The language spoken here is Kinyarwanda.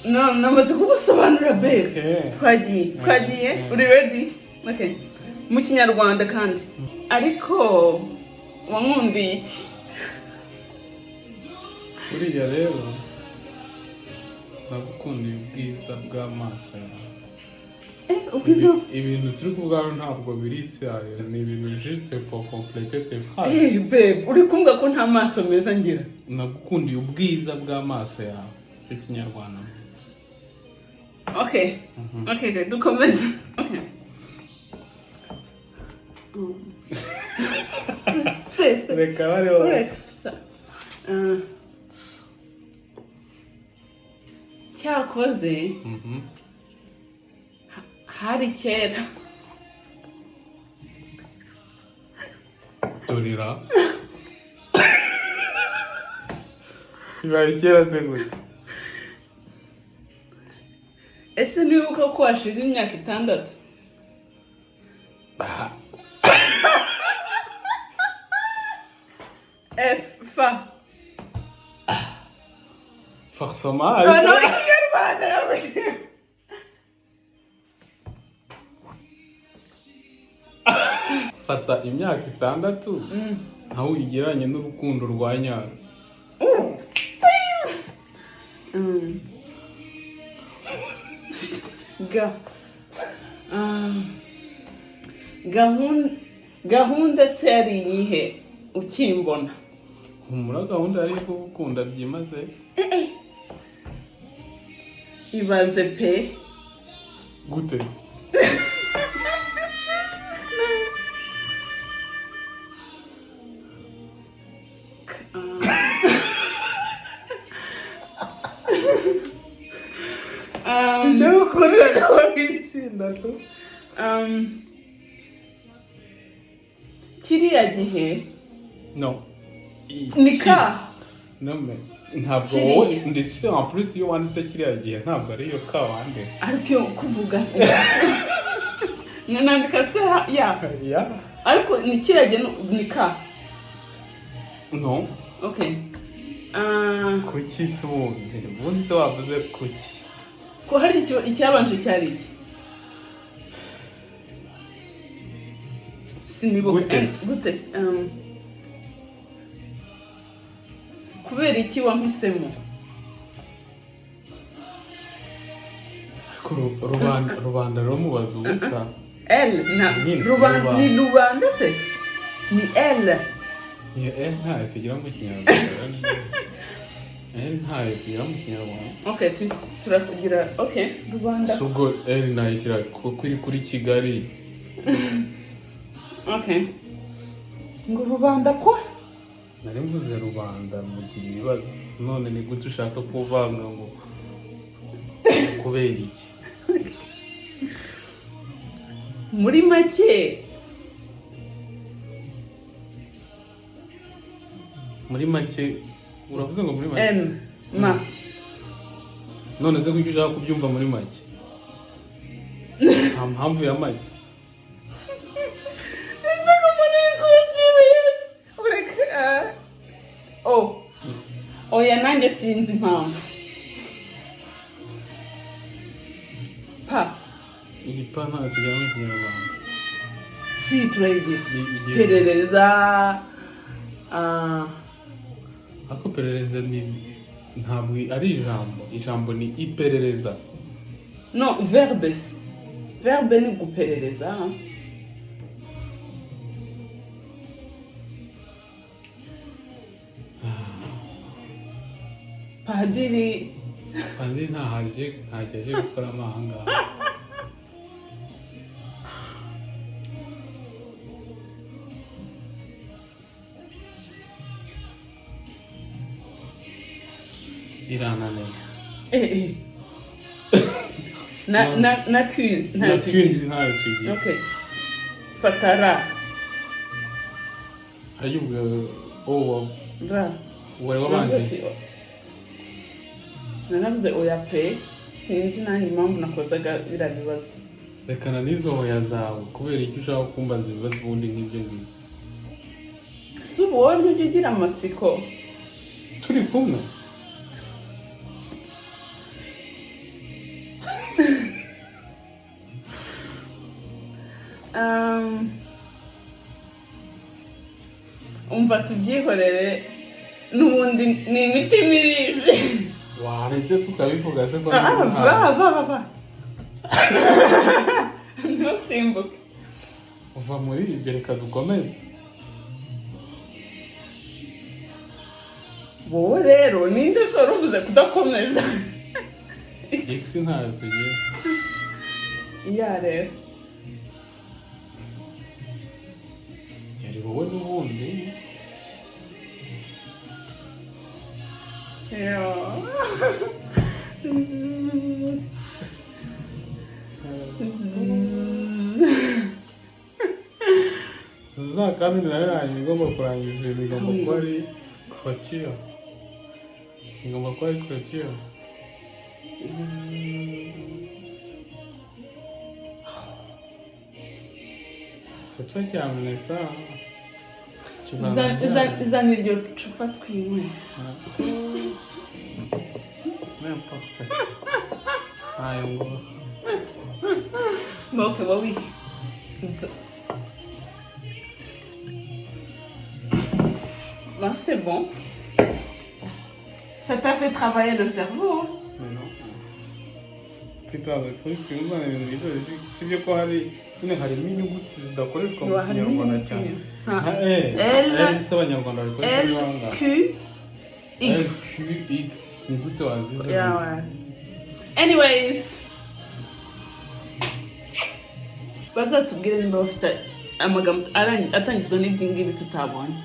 No, namaze kugusobanurira babe. Twagiye. Uri ready? Okay. Mu kinyarwanda kandi. Ariko wankundiye iki? Buriya rero nagukundiye ubwiza bw'amaso yawe. Ubwiza? Ibintu turi kuvuga ntabwo biri sérieux, ni ibintu juste pour compléter tes phrases. Babe, uri kumva ko nta maso meza ngira. Nagukundiye ubwiza bw'amaso yawe. Cyo kinyarwanda. Okay. Okay, good. Dukomeze. Okay. Se. Reka bariho. Reka. Cyakoze. Hari kera. Dorira. Ibaye kera se gute? Ese nibuka ko washize imyaka 6? Fa. Forcément. No, kinyarwanda. Fata imyaka 6 ntawe uyigeranye n'urukundo rwa nyarwo. Gahunda se yari iyihe ukimbona? Humura gahunda yari yo gukunda byimaze. Ibaze pe. Gute? Njyewe ukorera nawe w'itsinda tu. Kiriya gihe? No. Nika? No me. Ntabwo wowe ndetse en plus iyo wanditse kiriya gihe ntabwo ari yo ka wande. Ariko yo kuvuga. Nandika se ya. Ariko ni kiriya gihe nika? No. Okay. Kuki se ubundi se wavuze kuki? Ko hari icyabanje cyari iki? Sinibuka. Gute? Kubera iki wampisemo? Rubanda rumubaza ubusa. Rubanda ni rubanda se? Ni L. Ntayo tugira mu kinyarwanda. Ntayo tugira mu kinyarwanda. Okay, turakugira. Okay, rubanda. Sugo nayishyira kuri Kigali. Okay. Ngo rubanda ko? Nari mvuze rubanda mugira ibibazo. None ni gute ushaka kuvanga ngo kubera iki? Muri make. Muri make uravuze ngo muri make. Ma. None se kuki ushaka kubyumva muri make? Nta mpamvu ya make. Oya nanjye sinzi impamvu. Pa. Iyi pa nta tujya mu kinyarwanda. Si turege. Perereza. Ako perereza ni ntabwo ari ijambo. Ijambo ni iperereza. No, verbe. Verbe ni guperereza. Padiri ntahaje gukora amahanga. Iranane. Na kün. Okay. Fatara. Ayubwo Ra. Wewe wabanje. Nanavuze oya pe. Sinzi nanjye impamvu nakozaga bira bibazo. Rekana nizo hoya zawe kubera icyo ushaka kumbaza ibibazo bundi nk'ibyo ngibyo. Subo ntujye ugira amatsiko. Turi kumwe. umva tubyihorere n'ubundi ni imiti mirizi. waretse tukabivuga se ko va ntusimbuke. uva muri ibyo, reka dukomeze. wowe rero ninde se wari uvuze kudakomeza? x ntayo tugiye. iya rero yari wowe n'ubundi. za kandi nayo yanyu igomba kurangiza ibintu, igomba kuba ari clôture. igomba kuba ari clôture. c'est toi qui as amené ça. Zana iryo cupa twinywe. N'importe. Ayo ngo. Ok, bah oui. Bah, c'est bon. Ça t'a fait travailler le cerveau. Hein? Mais non. La plupart des trucs, c'est bien quoi aller. Nyine harimo inyuguti zidakoreshwa mu kinyarwanda cyane. L s'abanyarwanda bakoresha ibanga. X. X ni gute wazize? Yeah, ouais. Anyways, bazatubwire niba bafite amagambo atangizwa n'ibyo ngibi tutabonye.